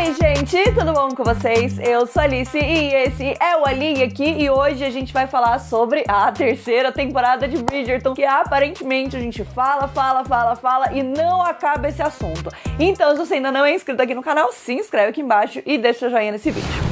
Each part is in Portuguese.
Oi, gente, tudo bom com vocês? Eu sou a Alice e esse é o Ali aqui e hoje a gente vai falar sobre a terceira temporada de Bridgerton, que aparentemente a gente fala e não acaba esse assunto. Então, se você ainda não é inscrito aqui no canal, se inscreve aqui embaixo e deixa seu joinha nesse vídeo.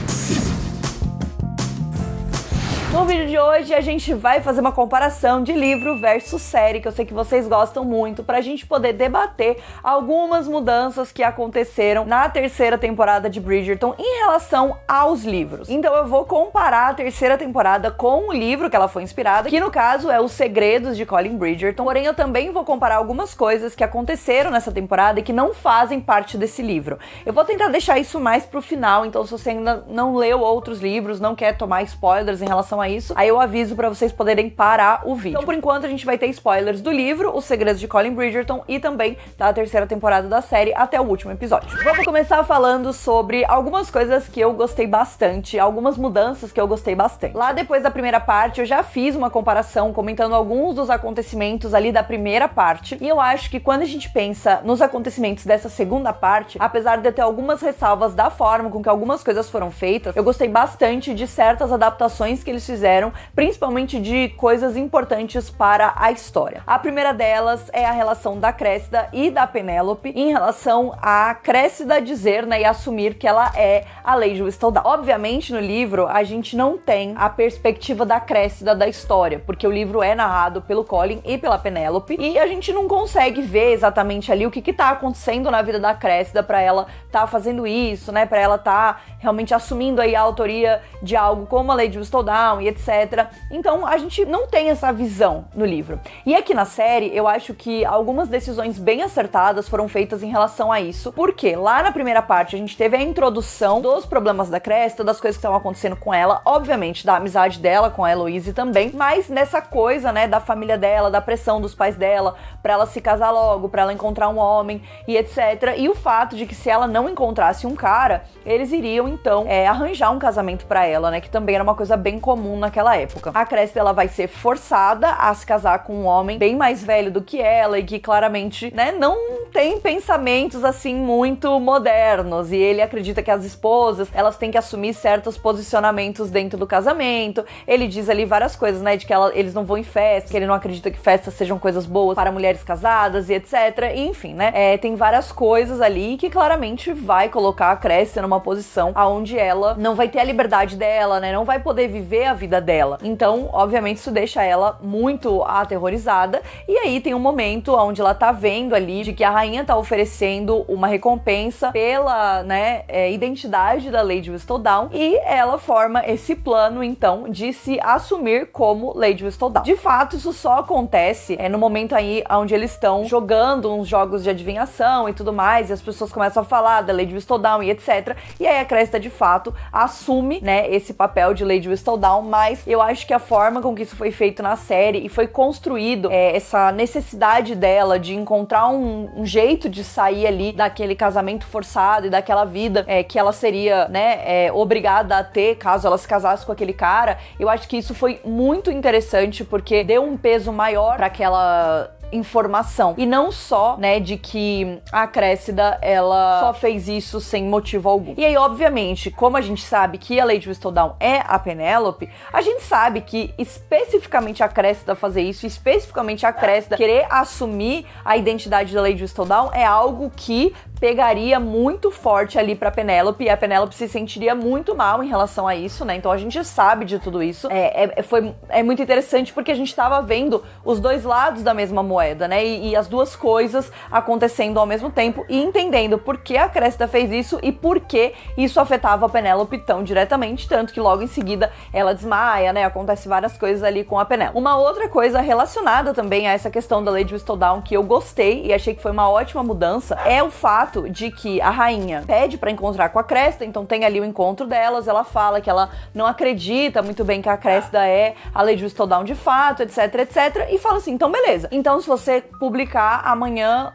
No vídeo de hoje a gente vai fazer uma comparação de livro versus série, que eu sei que vocês gostam muito, pra gente poder debater algumas mudanças que aconteceram na terceira temporada de Bridgerton em relação aos livros. Então eu vou comparar a terceira temporada com o livro que ela foi inspirada, que no caso é Os Segredos de Colin Bridgerton, porém eu também vou comparar algumas coisas que aconteceram nessa temporada e que não fazem parte desse livro. Eu vou tentar deixar isso mais pro final, então se você ainda não leu outros livros, não quer tomar spoilers em relação a isso, aí eu aviso pra vocês poderem parar o vídeo. Então, por enquanto, a gente vai ter spoilers do livro, Os Segredos de Colin Bridgerton, e também da terceira temporada da série até o último episódio. Vamos começar falando sobre algumas coisas que eu gostei bastante, algumas mudanças que eu gostei bastante. Lá depois da primeira parte, eu já fiz uma comparação comentando alguns dos acontecimentos ali da primeira parte, e eu acho que quando a gente pensa nos acontecimentos dessa segunda parte, apesar de eu ter algumas ressalvas da forma com que algumas coisas foram feitas, eu gostei bastante de certas adaptações que eles fizeram, principalmente de coisas importantes para a história. A primeira delas é a relação da Cressida e da Penélope em relação a Cressida dizer, né, e assumir que ela é a Lady Whistledown. Obviamente, no livro, a gente não tem a perspectiva da Cressida da história, porque o livro é narrado pelo Colin e pela Penélope, e a gente não consegue ver exatamente ali o que tá acontecendo na vida da Cressida pra ela tá fazendo isso, né, pra ela tá realmente assumindo aí a autoria de algo como a Lady Whistledown e etc. Então a gente não tem essa visão no livro. E aqui na série, eu acho que algumas decisões bem acertadas foram feitas em relação a isso, porque lá na primeira parte a gente teve a introdução dos problemas da Cressida, das coisas que estavam acontecendo com ela, obviamente da amizade dela com a Heloise também, mas nessa coisa, né, da família dela, da pressão dos pais dela, pra ela se casar logo, pra ela encontrar um homem e etc. E o fato de que se ela não encontrasse um cara, eles iriam então arranjar um casamento pra ela, né, que também era uma coisa bem comum naquela época. A Cressida, ela vai ser forçada a se casar com um homem bem mais velho do que ela e que claramente, né, não tem pensamentos assim muito modernos, e ele acredita que as esposas, elas têm que assumir certos posicionamentos dentro do casamento. Ele diz ali várias coisas, né, de que eles não vão em festa, que ele não acredita que festas sejam coisas boas para mulheres casadas e etc. E, enfim, né, tem várias coisas ali que claramente vai colocar a Cressida numa posição onde ela não vai ter a liberdade dela, né, não vai poder viver a vida dela. Então, obviamente, isso deixa ela muito aterrorizada, e aí tem um momento onde ela tá vendo ali de que a rainha tá oferecendo uma recompensa pela, né, identidade da Lady Whistledown, e ela forma esse plano, então, de se assumir como Lady Whistledown. De fato, isso só acontece no momento aí onde eles estão jogando uns jogos de adivinhação e tudo mais, e as pessoas começam a falar da Lady Whistledown e etc. E aí a Cressida, de fato, assume, né, esse papel de Lady Whistledown, mas eu acho que a forma com que isso foi feito na série e foi construído, essa necessidade dela de encontrar um jeito de sair ali daquele casamento forçado e daquela vida que ela seria, né, obrigada a ter caso ela se casasse com aquele cara, eu acho que isso foi muito interessante, porque deu um peso maior para aquela informação, e não só, né, de que a Cressida, ela só fez isso sem motivo algum. E aí, obviamente, como a gente sabe que a Lady Whistledown é a Penélope, a gente sabe que especificamente a Cressida fazer isso, especificamente a Cressida querer assumir a identidade da Lady Whistledown, é algo que pegaria muito forte ali pra Penélope, e a Penélope se sentiria muito mal em relação a isso, né? Então a gente sabe de tudo isso. É muito interessante porque a gente tava vendo os dois lados da mesma moeda, né? E as duas coisas acontecendo ao mesmo tempo, e entendendo por que a Cressida fez isso e por que isso afetava a Penélope tão diretamente, tanto que logo em seguida ela desmaia, né? Acontece várias coisas ali com a Penélope. Uma outra coisa relacionada também a essa questão da Lady Whistledown que eu gostei e achei que foi uma ótima mudança é o fato de que a rainha pede pra encontrar com a Cressida, então tem ali o encontro delas, ela fala que ela não acredita muito bem que a Cressida é a Lady Whistledown de fato, etc, etc, e fala assim, então beleza, então se você publicar amanhã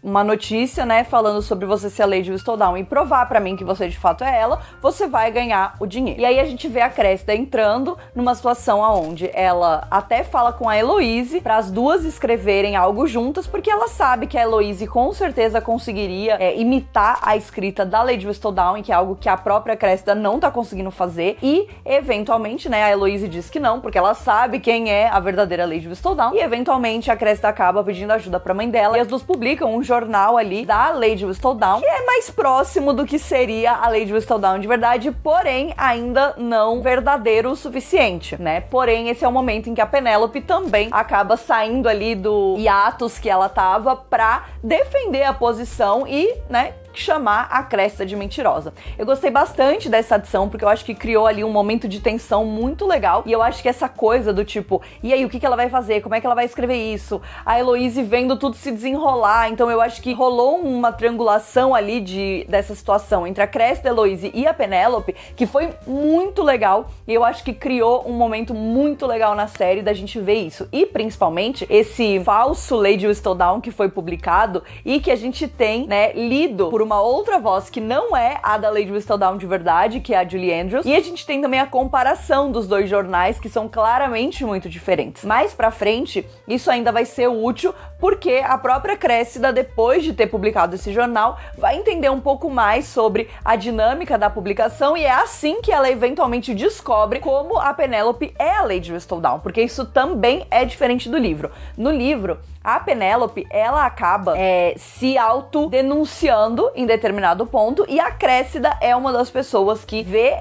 uma notícia, né, falando sobre você ser a Lady Whistledown e provar pra mim que você de fato é ela, você vai ganhar o dinheiro. E aí a gente vê a Cressida entrando numa situação onde ela até fala com a Heloise para as duas escreverem algo juntas, porque ela sabe que a Heloise com certeza conseguiria imitar a escrita da Lady Whistledown, que é algo que a própria Cressida não tá conseguindo fazer, e eventualmente, né, a Heloise diz que não, porque ela sabe quem é a verdadeira Lady Whistledown, e eventualmente a Cressida acaba pedindo ajuda pra mãe dela, e as duas publicam um jornal ali da Lady Whistledown, que é mais próximo do que seria a Lady Whistledown de verdade, porém ainda não verdadeiro o suficiente, né? Porém, esse é o momento em que a Penélope também acaba saindo ali do hiatus que ela tava pra defender a posição e, né, chamar a Cressida de mentirosa. Eu gostei bastante dessa adição, porque eu acho que criou ali um momento de tensão muito legal, e eu acho que essa coisa do tipo, e aí, o que ela vai fazer? Como é que ela vai escrever isso? A Heloise vendo tudo se desenrolar, então eu acho que rolou uma triangulação ali dessa situação entre a Cressida, a Heloise e a Penélope, que foi muito legal, e eu acho que criou um momento muito legal na série da gente ver isso, e principalmente esse falso Lady Whistledown que foi publicado, e que a gente tem, né, lido por uma outra voz que não é a da Lady Whistledown de verdade, que é a Julie Andrews, e a gente tem também a comparação dos dois jornais, que são claramente muito diferentes. Mais pra frente, isso ainda vai ser útil, porque a própria Cressida, depois de ter publicado esse jornal, vai entender um pouco mais sobre a dinâmica da publicação, e é assim que ela eventualmente descobre como a Penélope é a Lady Whistledown, porque isso também é diferente do livro. No livro, a Penélope, ela acaba se autodenunciando em determinado ponto, e a Cressida é uma das pessoas que vê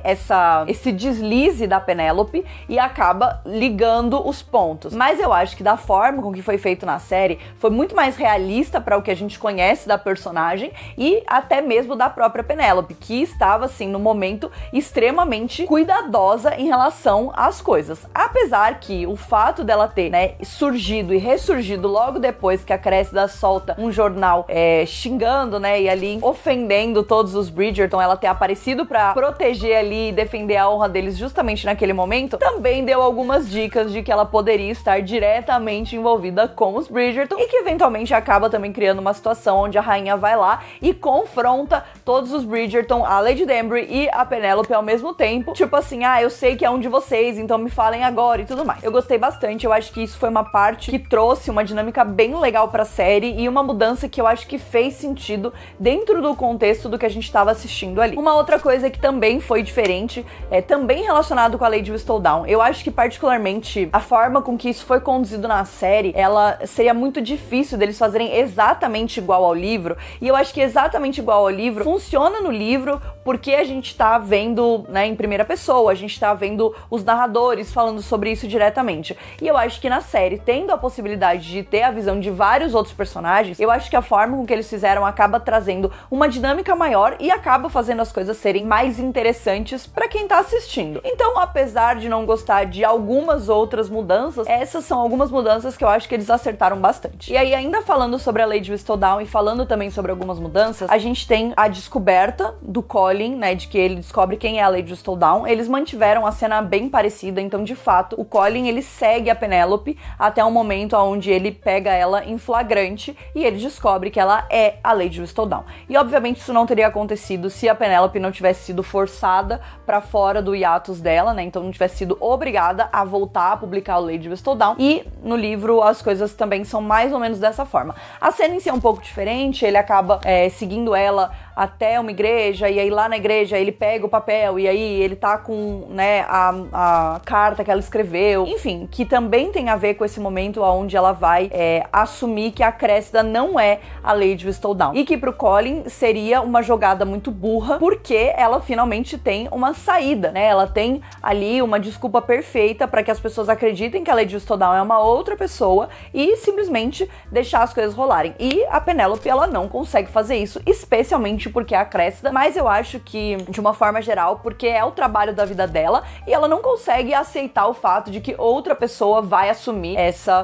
esse deslize da Penélope e acaba ligando os pontos. Mas eu acho que da forma com que foi feito na série, foi muito mais realista para o que a gente conhece da personagem e até mesmo da própria Penélope, que estava, assim, no momento extremamente cuidadosa em relação às coisas. Apesar que o fato dela ter, né, surgido e ressurgido logo depois que a Cressida solta um jornal xingando, né, e ali ofendendo todos os Bridgerton, ela ter aparecido pra proteger ali e defender a honra deles justamente naquele momento, também deu algumas dicas de que ela poderia estar diretamente envolvida com os Bridgerton, e que eventualmente acaba também criando uma situação onde a rainha vai lá e confronta todos os Bridgerton, a Lady Danbury e a Penélope ao mesmo tempo, tipo assim, eu sei que é um de vocês, então me falem agora e tudo mais. Eu gostei bastante, eu acho que isso foi uma parte que trouxe uma dinâmica bem legal pra série e uma mudança que eu acho que fez sentido dentro do contexto do que a gente estava assistindo ali. Uma outra coisa que também foi diferente, também relacionado com a Lady Whistledown, eu acho que particularmente a forma com que isso foi conduzido na série, ela seria muito difícil deles fazerem exatamente igual ao livro, e eu acho que exatamente igual ao livro funciona no livro porque a gente tá vendo, né, em primeira pessoa, a gente tá vendo os narradores falando sobre isso diretamente, e eu acho que na série, tendo a possibilidade de ter a visão de vários outros personagens, eu acho que a forma com que eles fizeram acaba trazendo uma dinâmica maior e acaba fazendo as coisas serem mais interessantes pra quem tá assistindo. Então, apesar de não gostar de algumas outras mudanças, essas são algumas mudanças que eu acho que eles acertaram bastante. E aí, ainda falando sobre a Lady Whistledown e falando também sobre algumas mudanças, a gente tem a descoberta do Colin, né, de que ele descobre quem é a Lady Whistledown. Eles mantiveram a cena bem parecida, então, de fato, o Colin, ele segue a Penélope até um momento onde ele pega ela em flagrante e ele descobre que ela é a Lady Whistledown. E, obviamente, isso não teria acontecido se a Penélope não tivesse sido forçada pra fora do hiatus dela, né, então não tivesse sido obrigada a voltar a publicar o Lady Whistledown, e no livro as coisas também são mais ou menos dessa forma. A cena em si é um pouco diferente, ele acaba seguindo ela até uma igreja, e aí lá na igreja ele pega o papel, e aí ele tá com, né, a carta que ela escreveu, enfim, que também tem a ver com esse momento onde ela vai assumir que a Cressida não é a Lady Whistledown, e que pro Colin seria uma jogada muito burra, porque ela finalmente tem uma saída, né, ela tem ali uma desculpa perfeita para que as pessoas acreditem que a Lady Whistledown é uma outra pessoa e simplesmente deixar as coisas rolarem, e a Penélope, ela não consegue fazer isso, especialmente porque é a Cressida, mas eu acho que, de uma forma geral, porque é o trabalho da vida dela, e ela não consegue aceitar o fato de que outra pessoa vai assumir essa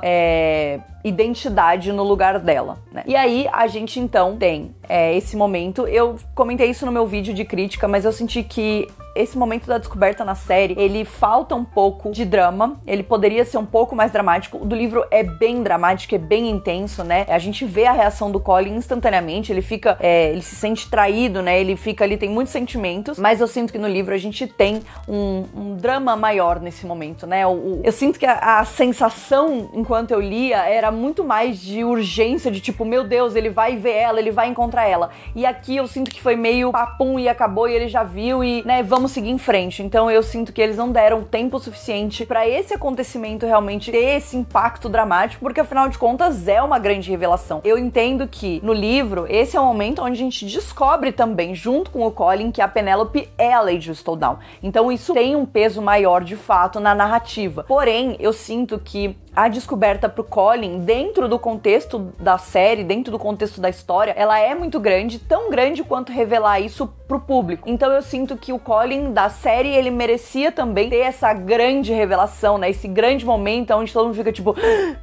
identidade no lugar dela, né? E aí a gente então tem esse momento. Eu comentei isso no meu vídeo de crítica, mas eu senti que esse momento da descoberta na série, ele falta um pouco de drama, ele poderia ser um pouco mais dramático. O do livro é bem dramático, é bem intenso, né? A gente vê a reação do Colin instantaneamente, ele fica, ele se sente traído, né? Ele tem muitos sentimentos, mas eu sinto que no livro a gente tem um drama maior nesse momento, né? Eu sinto que a sensação, enquanto eu lia, era muito mais de urgência, de tipo, meu Deus, ele vai ver ela, ele vai encontrar ela. E aqui eu sinto que foi meio papum e acabou e ele já viu e, né, vamos seguir em frente. Então eu sinto que eles não deram tempo suficiente pra esse acontecimento realmente ter esse impacto dramático, porque afinal de contas é uma grande revelação. Eu entendo que no livro esse é o momento onde a gente descobre também, junto com o Colin, que a Penélope é a Lady Whistledown. Então isso tem um peso maior de fato na narrativa. Porém, eu sinto que a descoberta pro Colin, dentro do contexto da série, dentro do contexto da história, ela é muito grande, tão grande quanto revelar isso pro público. Então eu sinto que o Colin da série, ele merecia também ter essa grande revelação, né? Esse grande momento onde todo mundo fica tipo,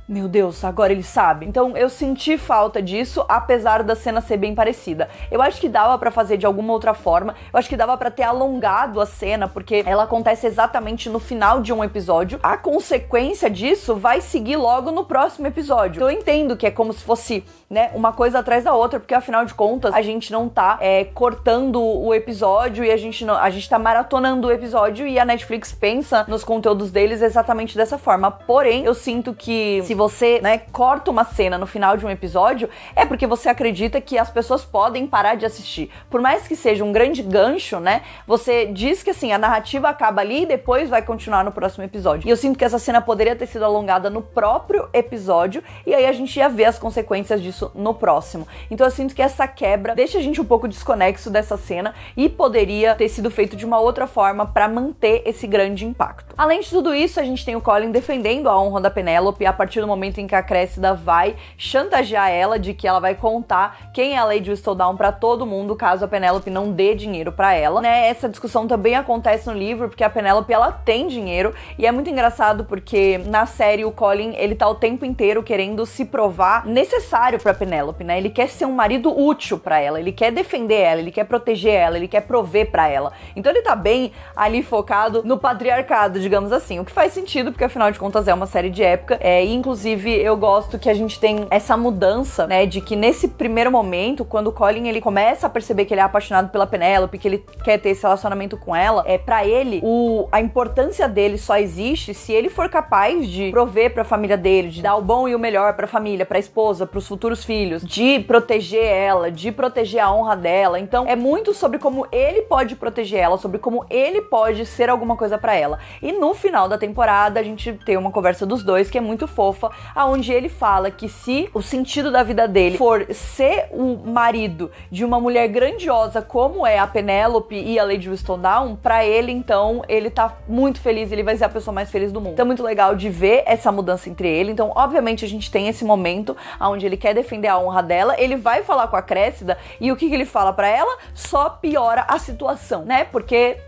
meu Deus, agora ele sabe. Então eu senti falta disso, apesar da cena ser bem parecida. Eu acho que dava pra fazer de alguma outra forma, eu acho que dava pra ter alongado a cena, porque ela acontece exatamente no final de um episódio. A consequência disso vai seguir logo no próximo episódio. Então eu entendo que é como se fosse, né, uma coisa atrás da outra, porque afinal de contas a gente não tá cortando o episódio e a gente tá maratonando o episódio, e a Netflix pensa nos conteúdos deles exatamente dessa forma. Porém, eu sinto que se você, né, corta uma cena no final de um episódio, é porque você acredita que as pessoas podem parar de assistir. Por mais que seja um grande gancho, né, você diz que assim, a narrativa acaba ali e depois vai continuar no próximo episódio. E eu sinto que essa cena poderia ter sido alongada no próprio episódio, e aí a gente ia ver as consequências disso no próximo. Então eu sinto que essa quebra deixa a gente um pouco desconexo dessa cena e poderia ter sido feito de uma outra forma para manter esse grande impacto. Além de tudo isso, a gente tem o Colin defendendo a honra da Penélope a partir do momento em que a Cressida vai chantagear ela de que ela vai contar quem é a Lady Whistledown pra todo mundo caso a Penélope não dê dinheiro pra ela, né? Essa discussão também acontece no livro, porque a Penélope, ela tem dinheiro, e é muito engraçado porque na série o Colin, ele tá o tempo inteiro querendo se provar necessário pra Penélope, né? Ele quer ser um marido útil pra ela, ele quer defender ela, ele quer proteger ela, ele quer prover pra ela. Então ele tá bem ali focado no patriarcado, digamos assim, o que faz sentido, porque afinal de contas é uma série de época, e inclusive eu gosto que a gente tem essa mudança, né, de que nesse primeiro momento, quando o Colin, ele começa a perceber que ele é apaixonado pela Penélope, que ele quer ter esse relacionamento com ela, pra ele, a importância dele só existe se ele for capaz de prover pra família dele, de dar o bom e o melhor pra família, pra esposa, pros futuros filhos, de proteger ela, de proteger a honra dela. Então é muito sobre como ele pode proteger ela, sobre como ele pode ser alguma coisa pra ela. E no final da temporada a gente tem uma conversa dos dois que é muito fofa, aonde ele fala que se o sentido da vida dele for ser o marido de uma mulher grandiosa como é a Penélope e a Lady Whistledown, pra ele, então, ele tá muito feliz, ele vai ser a pessoa mais feliz do mundo. Então é muito legal de ver essa mudança entre ele. Então, obviamente, a gente tem esse momento onde ele quer defender a honra dela, ele vai falar com a Cressida, e o que ele fala pra ela? Só piora a situação, né? Porque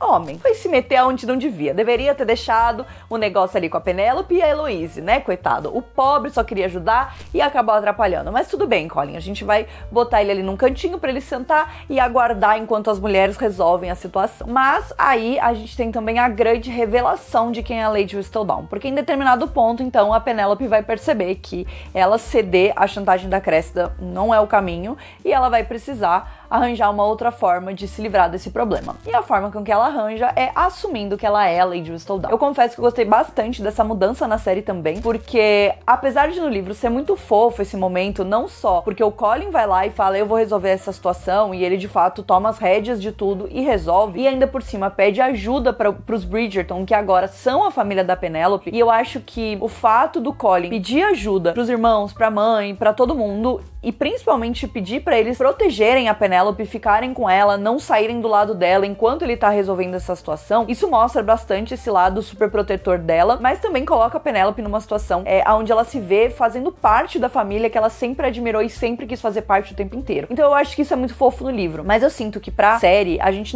homem foi se meter aonde não devia. Deveria ter deixado o negócio ali com a Penélope e a Heloise, né? Coitado. O pobre só queria ajudar e acabou atrapalhando. Mas tudo bem, Colin. A gente vai botar ele ali num cantinho pra ele sentar e aguardar enquanto as mulheres resolvem a situação. Mas aí a gente tem também a grande revelação de quem é a Lady Whistledown. Porque em determinado ponto, então, a Penélope vai perceber que ela ceder à chantagem da Cressida não é o caminho e ela vai precisar arranjar uma outra forma de se livrar desse problema. E a forma com que ela arranja é assumindo que ela é a Lady Whistledown. Eu confesso que eu gostei bastante dessa mudança na série também, porque apesar de no livro ser muito fofo esse momento, não só porque o Colin vai lá e fala, eu vou resolver essa situação, e ele de fato toma as rédeas de tudo e resolve, e ainda por cima pede ajuda pros Bridgerton, que agora são a família da Penélope, e eu acho que o fato do Colin pedir ajuda pros irmãos, pra mãe, pra todo mundo, e principalmente pedir pra eles protegerem a Penélope, ficarem com ela, não saírem do lado dela enquanto ele tá resolvendo essa situação, isso mostra bastante esse lado super protetor dela, mas também coloca a Penélope numa situação onde ela se vê fazendo parte da família que ela sempre admirou e sempre quis fazer parte o tempo inteiro. Então eu acho que isso é muito fofo no livro, mas eu sinto que pra série a gente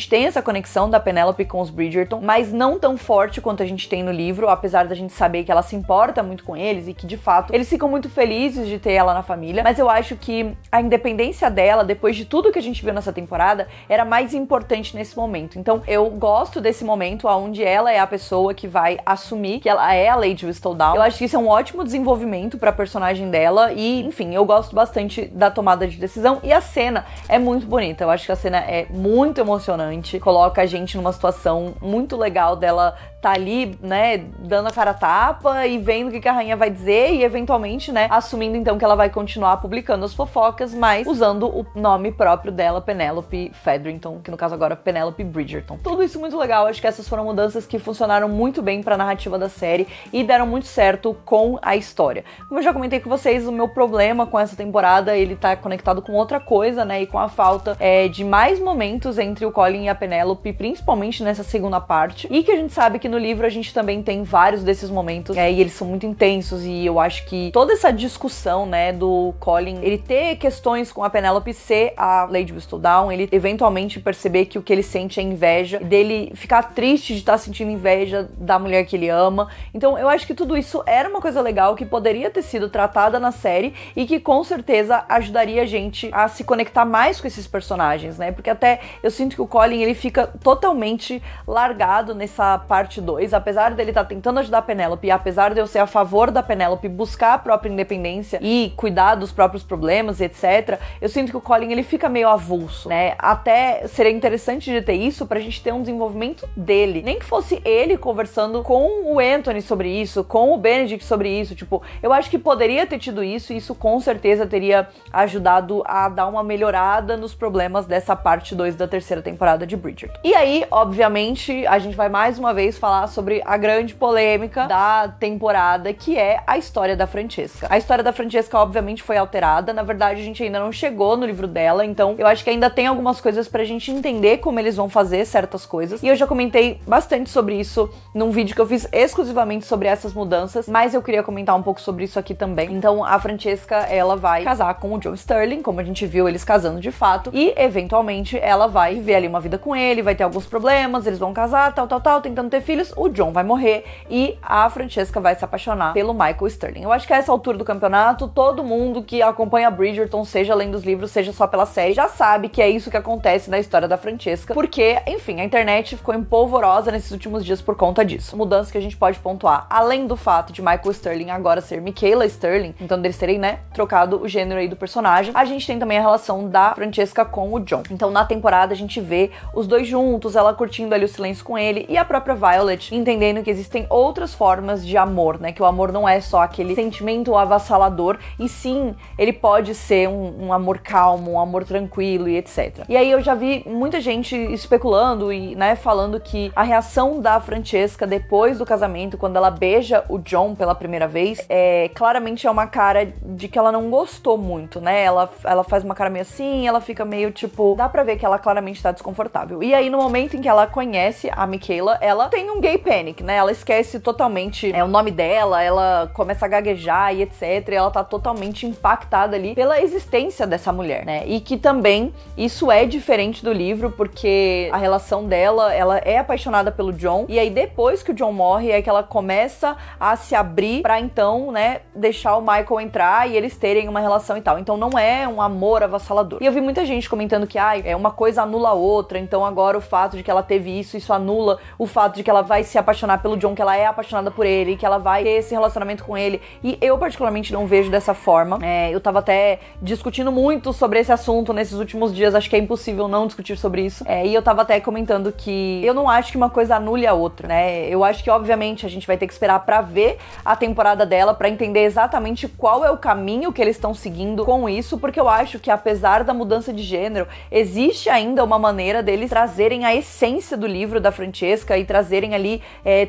tem essa conexão da Penélope com os Bridgerton, mas não tão forte quanto a gente tem no livro, apesar da gente saber que ela se importa muito com eles e que de fato eles ficam muito felizes de ter ela na família, mas eu acho que a independência dela, depois de tudo que a gente viu nessa temporada, era mais importante nesse momento. Então eu gosto desse momento onde ela é a pessoa que vai assumir que ela é a Lady Whistledown. Eu acho que isso é um ótimo desenvolvimento pra personagem dela e, enfim, eu gosto bastante da tomada de decisão e a cena é muito bonita. Eu acho que a cena é muito emocionante, coloca a gente numa situação muito legal dela tá ali, né, dando a cara a tapa e vendo o que a rainha vai dizer e eventualmente, né, assumindo então que ela vai continuar publicando as fofocas, mas usando o nome próprio dela, Penélope Featherington, que no caso agora é Penélope Bridgerton. Tudo isso muito legal, acho que essas foram mudanças que funcionaram muito bem pra narrativa da série e deram muito certo com a história. Como eu já comentei com vocês, o meu problema com essa temporada, ele tá conectado com outra coisa, né, e com a falta de mais momentos entre o Colin e a Penélope, principalmente nessa segunda parte, e que a gente sabe que no livro a gente também tem vários desses momentos, e eles são muito intensos, e eu acho que toda essa discussão, né, do Colin, ele ter questões com a Penélope ser a Lady Whistledown, ele eventualmente perceber que o que ele sente é inveja, dele ficar triste de estar sentindo inveja da mulher que ele ama. Então eu acho que tudo isso era uma coisa legal que poderia ter sido tratada na série e que com certeza ajudaria a gente a se conectar mais com esses personagens, né, porque até eu sinto que o Colin, ele fica totalmente largado nessa parte 2, apesar dele estar tentando ajudar a Penélope, e apesar de eu ser a favor da Penélope buscar a própria independência e cuidar dos próprios problemas, etc, eu sinto que o Colin, ele fica meio avulso, né, até seria interessante de ter isso pra gente ter um desenvolvimento dele, nem que fosse ele conversando com o Anthony sobre isso, com o Benedict sobre isso, tipo, eu acho que poderia ter tido isso, e isso com certeza teria ajudado a dar uma melhorada nos problemas dessa parte 2 da terceira temporada de Bridgerton. E aí, obviamente, a gente vai mais uma vez falar sobre a grande polêmica da temporada, que é a história da Francesca. A história da Francesca, obviamente, foi alterada. Na verdade, a gente ainda não chegou no livro dela, então eu acho que ainda tem algumas coisas pra gente entender como eles vão fazer certas coisas. E eu já comentei bastante sobre isso num vídeo que eu fiz exclusivamente sobre essas mudanças, mas eu queria comentar um pouco sobre isso aqui também. Então, a Francesca, ela vai casar com o John Sterling, como a gente viu eles casando de fato, e eventualmente ela vai viver ali uma vida com ele, vai ter alguns problemas, eles vão casar, tal, tentando ter filhos, o John vai morrer e a Francesca vai se apaixonar pelo Michael Sterling. Eu acho que a essa altura do campeonato, todo mundo que acompanha Bridgerton, seja além dos livros, seja só pela série, já sabe que é isso que acontece na história da Francesca, porque, enfim, a internet ficou empolvorosa nesses últimos dias por conta disso. Mudanças que a gente pode pontuar, além do fato de Michael Sterling agora ser Michaela Sterling, então deles terem, né, trocado o gênero aí do personagem, a gente tem também a relação da Francesca com o John. Então, na temporada, a gente vê os dois juntos, ela curtindo ali o silêncio com ele, e a própria Violet entendendo que existem outras formas de amor, né, que o amor não é só aquele sentimento avassalador, e sim, ele pode ser um amor calmo, um amor tranquilo e etc. E aí eu já vi muita gente especulando e, né, falando que a reação da Francesca depois do casamento, quando ela beija o John pela primeira vez, claramente é uma cara de que ela não gostou muito, né, ela faz uma cara meio assim, ela fica meio tipo, dá pra ver que ela claramente tá desconfortável. E aí no momento em que ela conhece a Michaela, ela tem um gay panic, né, ela esquece totalmente o nome dela, ela começa a gaguejar e etc, e ela tá totalmente impactada ali pela existência dessa mulher, né, e que também isso é diferente do livro, porque a relação dela, ela é apaixonada pelo John, e aí depois que o John morre é que ela começa a se abrir pra então, né, deixar o Michael entrar e eles terem uma relação e tal. Então não é um amor avassalador. E eu vi muita gente comentando que uma coisa anula a outra, então agora o fato de que ela teve isso anula o fato de que ela vai se apaixonar pelo John, que ela é apaixonada por ele, que ela vai ter esse relacionamento com ele, e eu particularmente não vejo dessa forma. Eu tava até discutindo muito sobre esse assunto nesses últimos dias, acho que é impossível não discutir sobre isso, e eu tava até comentando que eu não acho que uma coisa anule a outra, né, eu acho que obviamente a gente vai ter que esperar pra ver a temporada dela, pra entender exatamente qual é o caminho que eles estão seguindo com isso, porque eu acho que apesar da mudança de gênero, existe ainda uma maneira deles trazerem a essência do livro da Francesca e trazerem ali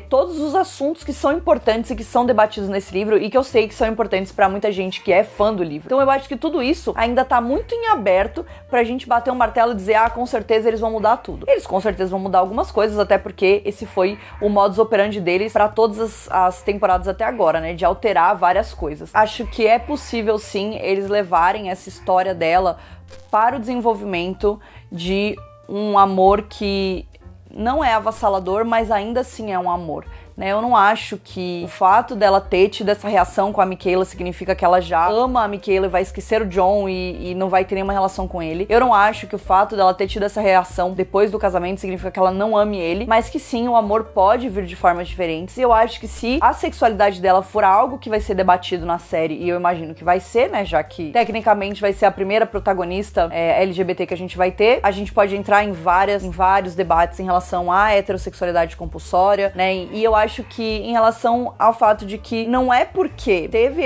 todos os assuntos que são importantes e que são debatidos nesse livro e que eu sei que são importantes pra muita gente que é fã continuando o livro. Então eu acho que tudo isso ainda tá muito em aberto pra gente bater um martelo e dizer, ah, com certeza eles vão mudar tudo. Eles com certeza vão mudar algumas coisas, até porque esse foi o modus operandi deles pra todas as temporadas até agora, né, de alterar várias coisas. Acho que é possível sim eles levarem essa história dela para o desenvolvimento de um amor que não é avassalador, mas ainda assim é um amor, né? Eu não acho que o fato dela ter tido essa reação com a Michaela significa que ela já ama a Michaela e vai esquecer o John e não vai ter nenhuma relação com ele. Eu não acho que o fato dela ter tido essa reação depois do casamento significa que ela não ame ele, mas que sim, o amor pode vir de formas diferentes. E eu acho que se a sexualidade dela for algo que vai ser debatido na série, e eu imagino que vai ser, né, já que tecnicamente vai ser a primeira protagonista LGBT que a gente vai ter, a gente pode entrar em vários debates em relação à heterossexualidade compulsória, né, e eu acho que em relação ao fato de que não é porque teve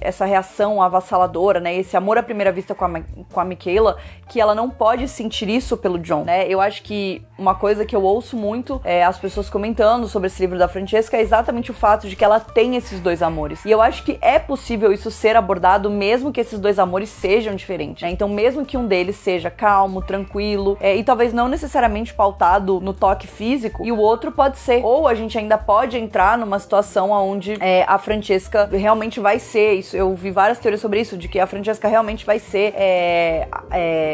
essa reação avassaladora, né, esse amor à primeira vista com a Michaela, que ela não pode sentir isso pelo John, né? Eu acho que uma coisa que eu ouço muito as pessoas comentando sobre esse livro da Francesca é exatamente o fato de que ela tem esses dois amores. E eu acho que é possível isso ser abordado mesmo que esses dois amores sejam diferentes, né? Então mesmo que um deles seja calmo, tranquilo, e talvez não necessariamente pautado no toque físico, e o outro pode ser. Ou a gente ainda pode entrar numa situação onde a Francesca realmente vai ser isso. Eu vi várias teorias sobre isso, de que a Francesca realmente vai ser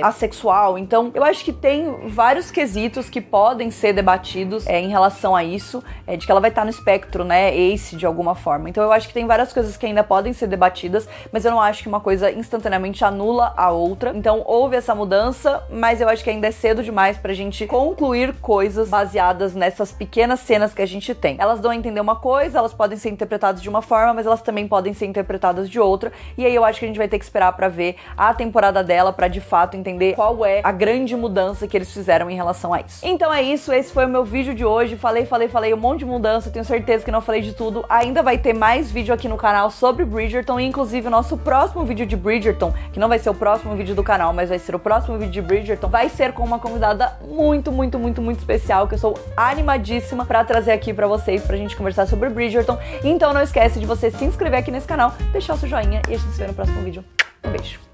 assexual. Então eu acho que tem vários quesitos que podem ser debatidos em relação a isso, de que ela vai estar no espectro, né, ace de alguma forma. Então eu acho que tem várias coisas que ainda podem ser debatidas, mas eu não acho que uma coisa instantaneamente anula a outra. Então houve essa mudança, mas eu acho que ainda é cedo demais pra gente concluir coisas baseadas nessas pequenas cenas que a gente tem. Elas dão a entender uma coisa, elas podem ser interpretadas de uma forma, mas elas também podem ser interpretadas de outra, e aí eu acho que a gente vai ter que esperar pra ver a temporada dela, pra de fato entender qual é a grande mudança que eles fizeram em relação a isso. Então é isso, esse foi o meu vídeo de hoje. Falei um monte de mudança, tenho certeza que não falei de tudo. Ainda vai ter mais vídeo aqui no canal sobre Bridgerton, e inclusive o nosso próximo vídeo de Bridgerton, que não vai ser o próximo vídeo do canal, mas vai ser o próximo vídeo de Bridgerton, vai ser com uma convidada muito especial, que eu sou animadíssima pra trazer aqui pra vocês, pra gente conversar sobre Bridgerton. Então não esquece de você se inscrever aqui nesse canal, deixar o seu joinha, e a gente se vê no próximo vídeo. Um beijo!